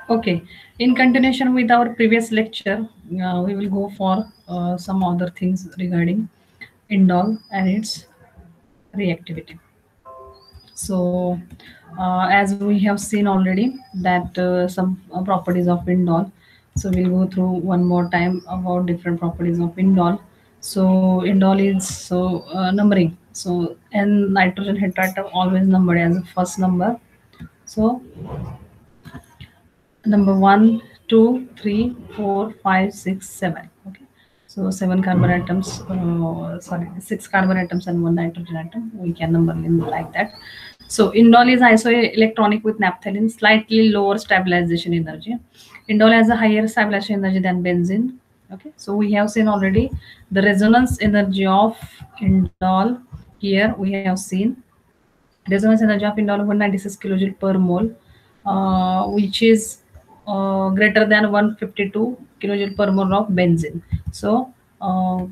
Okay, in continuation with our previous lecture, we will go for some other things regarding indole and its reactivity. So, as we have seen already that some properties of indole. So we'll go through one more time about different properties of indole. So indole is numbering. So and nitrogen heteroatom always numbered as a first number. So number 1, 2, 3, 4, 5, 6, 7. Okay, so seven carbon atoms, sorry, six carbon atoms and one nitrogen atom. We can number in like that. So indole is isoelectronic with naphthalene, slightly lower stabilization energy. Indole has a higher stabilization energy than benzene. Okay, so we have seen already the resonance energy of indole. Here we have seen resonance energy of indole 196 kilojoule per mole, which is greater than 152 kilojoule per mole of benzene. So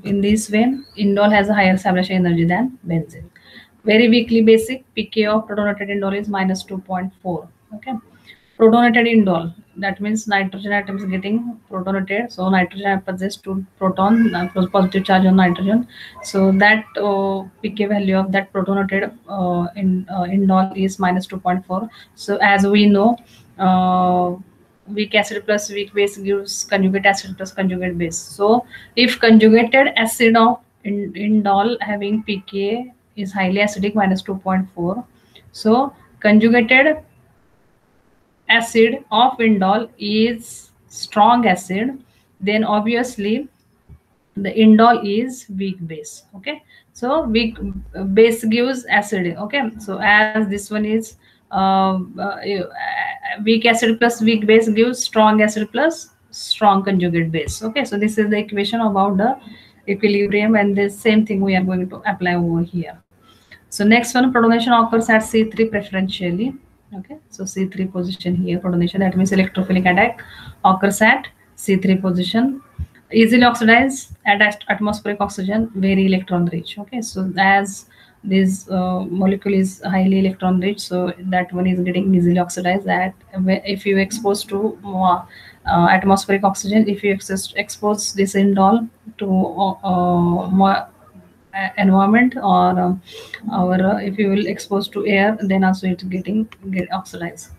in this way, indole has a higher stabilization energy than benzene. Very weakly basic pK of protonated indole is minus 2.4. Okay, protonated indole, that means nitrogen atoms getting protonated, so nitrogen atom possesses two proton, positive charge on nitrogen, so that pK value of that protonated indole is minus 2.4. So as we know, uh, weak acid plus weak base gives conjugate acid plus conjugate base. So if conjugated acid of indole having pK is highly acidic minus 2.4, so conjugated acid of indole is strong acid, then obviously the indole is weak base. Okay, so weak base gives acid. Okay, so as this one is weak acid plus weak base gives strong acid plus strong conjugate base. Okay, so this is the equation about the equilibrium, and the same thing we are going to apply over here. So next one, protonation occurs at C3 preferentially. Okay, so C3 position here, protonation, that means electrophilic attack occurs at C3 position. Easily oxidized at atmospheric oxygen, very electron rich. Okay, so as this molecule is highly electron rich, so that one is getting easily oxidized. That if you expose to atmospheric oxygen, if you expose this indole to environment, or our if you will expose to air, then also it's get oxidized.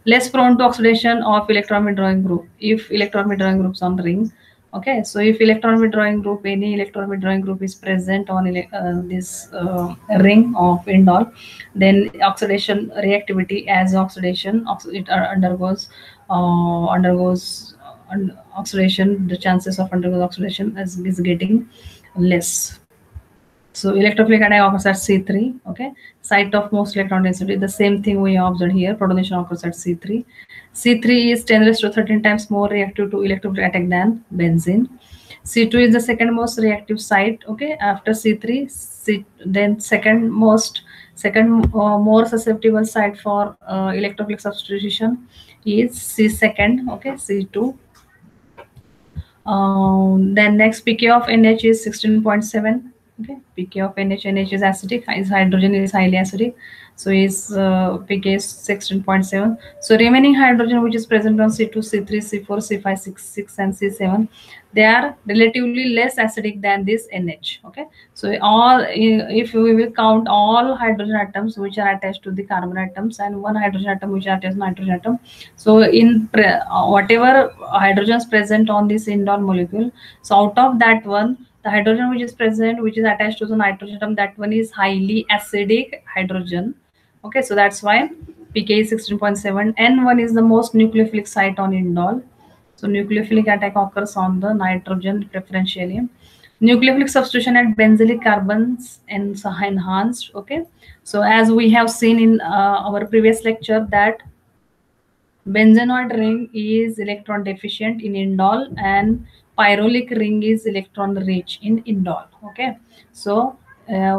Less prone to oxidation of electron withdrawing group if electron withdrawing groups on ring. Okay, so if electron withdrawing group, any electron withdrawing group is present on this ring of indole, then oxidation reactivity as oxidation it undergoes oxidation, the chances of undergoing oxidation is getting less. So electrophilic attack occurs at C3. Okay, site of most electron density. The same thing we observed here. Protonation occurs at C3. C3 is 10 raised to 13 times more reactive to electrophilic attack than benzene. C2 is the second most reactive site. Okay, after C3, then second more susceptible site for electrophilic substitution is C second. Okay, C2. Then next pK of NH is 16.7. Okay, pK of NH is acidic, is hydrogen is highly acidic, so is pK is 16.7. So remaining hydrogen which is present on C2, C3, C4, C5, C6 and C7, they are relatively less acidic than this NH. Okay, so all, if we will count all hydrogen atoms which are attached to the carbon atoms and one hydrogen atom which are attached to nitrogen atom, so in whatever hydrogens present on this indole molecule, so out of that one, the hydrogen which is present, which is attached to the nitrogen atom, that one is highly acidic hydrogen. Okay, so that's why pK is 16.7. N1 is the most nucleophilic site on indole. So nucleophilic attack occurs on the nitrogen preferentially. Nucleophilic substitution at benzylic carbons and enhanced. Okay, so as we have seen in our previous lecture that benzenoid ring is electron deficient in indole and pyrrolic ring is electron rich in indole. Okay, so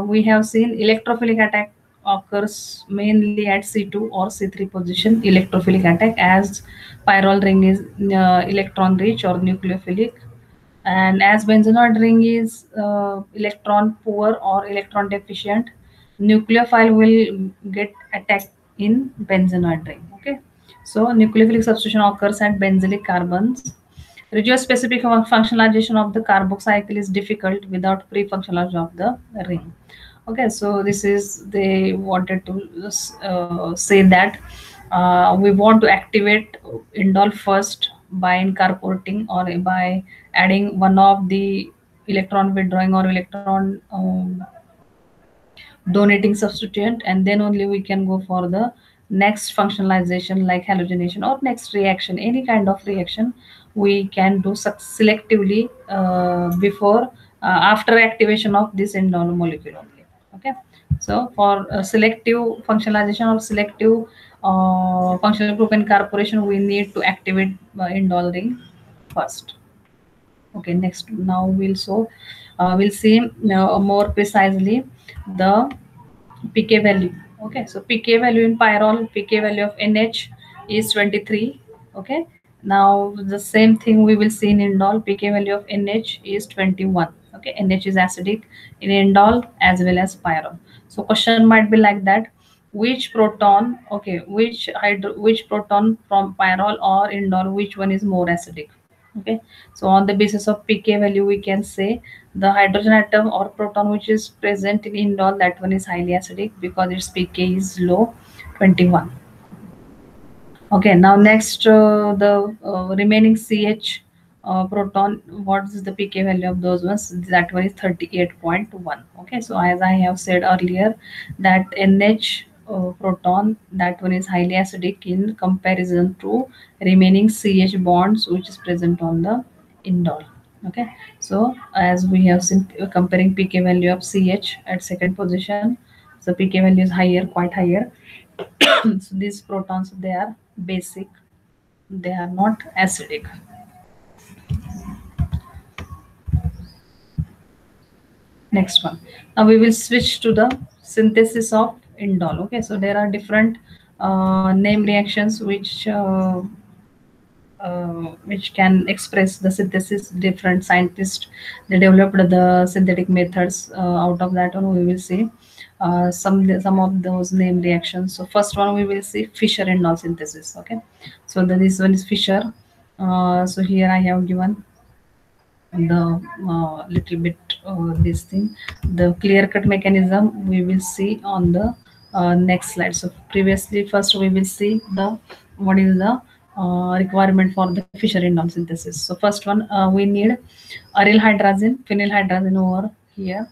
we have seen electrophilic attack occurs mainly at C2 or C3 position, electrophilic attack, as pyrrole ring is electron rich or nucleophilic, and as benzenoid ring is electron poor or electron deficient, nucleophile will get attacked in benzenoid ring. Okay, So nucleophilic substitution occurs at benzylic carbons. Regiospecific functionalization of the carboxycle is difficult without pre-functionalization of the ring. Okay, so this is they wanted to say that we want to activate indole first by incorporating or by adding one of the electron withdrawing or electron donating substituent, and then only we can go for the next functionalization like halogenation or next reaction, any kind of reaction we can do selectively before after activation of this indole molecule only. Okay, so for selective functionalization or selective functional group incorporation, we need to activate indole ring first. Okay, next now we'll see more precisely the pK value. Okay, so pK value in pyrrole, pK value of NH is 23. Okay, now the same thing we will see in indole. PK value of NH is 21. Okay, NH is acidic in indole as well as pyrrole. So question might be like that: which proton, okay, which proton from pyrrole or indole, which one is more acidic? Okay, so on the basis of pK value we can say the hydrogen atom or proton which is present in indole, that one is highly acidic because its pK is low, 21. Okay, now next the remaining CH proton, what is the pK value of those ones? That one is 38.1. Okay, so as I have said earlier that NH proton, that one is highly acidic in comparison to remaining CH bonds which is present on the indole. Okay, so as we have seen comparing pK value of CH at second position, so pK value is higher, quite higher. So these protons, they are basic, they are not acidic. Next one, now we will switch to the synthesis of indole. Okay, so there are different name reactions which can express the synthesis. Different scientists, they developed the synthetic methods. Out of that one we will see some of those name reactions. So first one we will see Fischer indole synthesis. Okay, so this one is Fischer. So here I have given the little bit this thing, the clear cut mechanism we will see on the next slide. So previously, first we will see the what is the requirement for the Fischer indole synthesis. So first one, we need aryl hydrazine, phenyl hydrazine over here,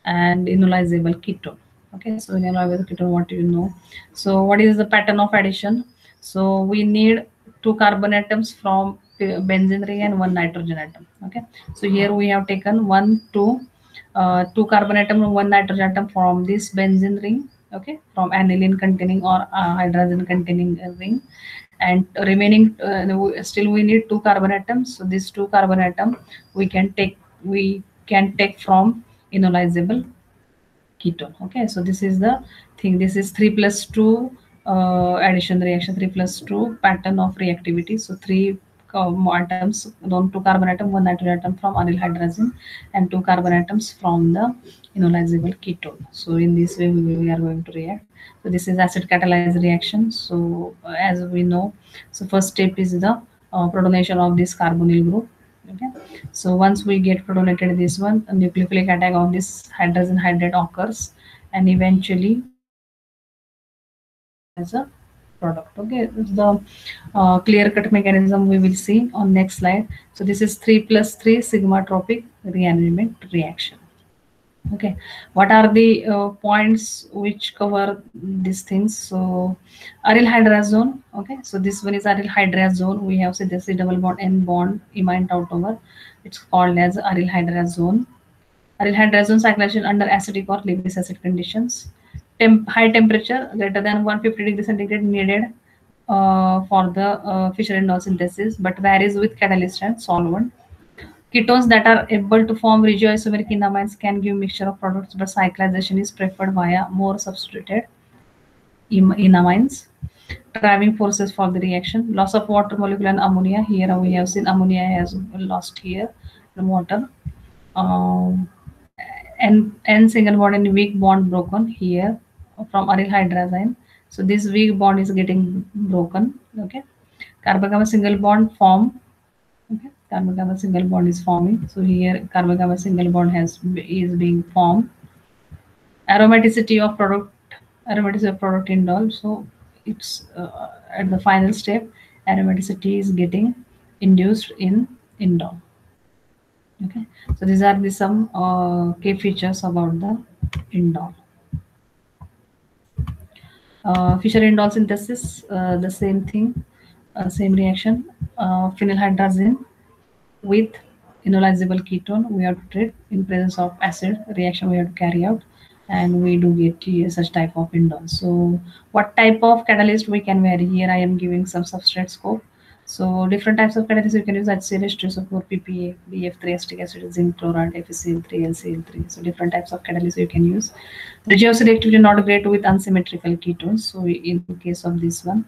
and enolizable ketone. Okay, so enolizable ketone, what do you know? So what is the pattern of addition? So we need two carbon atoms from benzene ring and one nitrogen atom. Okay, so here we have taken two carbon atom and one nitrogen atom from this benzene ring. Okay, from aniline containing or hydrazine containing ring, and remaining still we need two carbon atoms. So these two carbon atom we can take from enolizable ketone. Okay, so this is the thing. This is 3 plus 2 addition reaction, 3 plus 2 pattern of reactivity. So three atoms, two carbon atom, one nitrogen atom from aryl hydrazine, and two carbon atoms from the enolizable ketone. So in this way we are going to react. So this is acid catalyzed reaction. So as we know, so first step is the protonation of this carbonyl group. Okay, so once we get protonated this one, a nucleophilic attack on this hydrogen hydrate occurs, and eventually as a product. Okay, this is the clear cut mechanism we will see on next slide. So this is 3 plus 3 sigma tropic rearrangement reaction. Okay, what are the points which cover these things? So aryl hydrazone. Okay, so this one is aryl hydrazone. We have said this is double bond N bond imine tautomer. It's called as aryl hydrazone. Aryl hydrazone cyclization under acidic or Lewis acid conditions. High temperature greater than 150 degrees centigrade needed for the Fischer indole synthesis, but varies with catalyst and solvent. Ketones that are able to form regioisomeric enamines can give mixture of products, but cyclization is preferred via more substituted enamines. Driving forces for the reaction: loss of water molecule and ammonia. Here we have seen ammonia has lost here the water. Um, and single bond and weak bond broken here from aryl hydrazine. So this weak bond is getting broken. Okay, carbon-carbon single bond form. Okay, carbon-carbon single bond is forming. So here carbon-carbon single bond is being formed. Aromaticity of product indole. So it's at the final step, aromaticity is getting induced in indole. Okay, so these are the some key features about the indole. Fischer indole synthesis, the same thing, same reaction. Phenylhydrazine with enolizable ketone we have to treat in presence of acid reaction we have to carry out, and we do get such type of indole. So what type of catalyst we can vary? Here I am giving some substrate scope. So different types of catalysts you can use: HCl, H2SO4, PPA, BF3, acetic acid, zinc chloride, FeCl3, LCl3. So different types of catalysts you can use. The geoselectivity not great with unsymmetrical ketones. So in case of this one,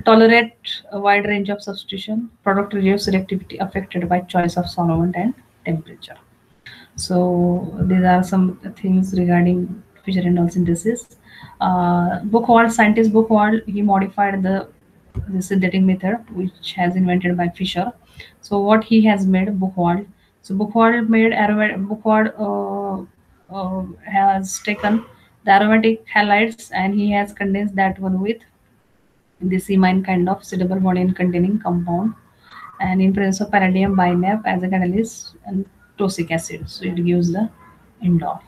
tolerate a wide range of substitution. Product reduce selectivity affected by choice of solvent and temperature. So these are some things regarding Fischer indole synthesis. Buchwald, scientist Buchwald, he modified the synthetic method which has invented by Fischer. So what he has made, Buchwald. So Buchwald made aromatic. Buchwald has taken the aromatic halides and he has condensed that one with this imine kind of suitable modine containing compound, and in presence of palladium binap as a catalyst and tosic acid, so it gives the indole.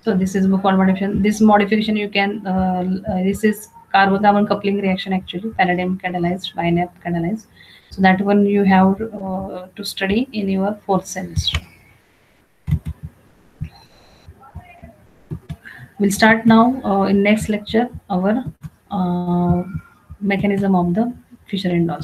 So this is Buchwald modification. This modification you can this is carbon-carbon coupling reaction, actually palladium catalyzed binap catalyzed. So that one you have to study in your fourth semester. We'll start now in next lecture our mechanism of the Fischer indole.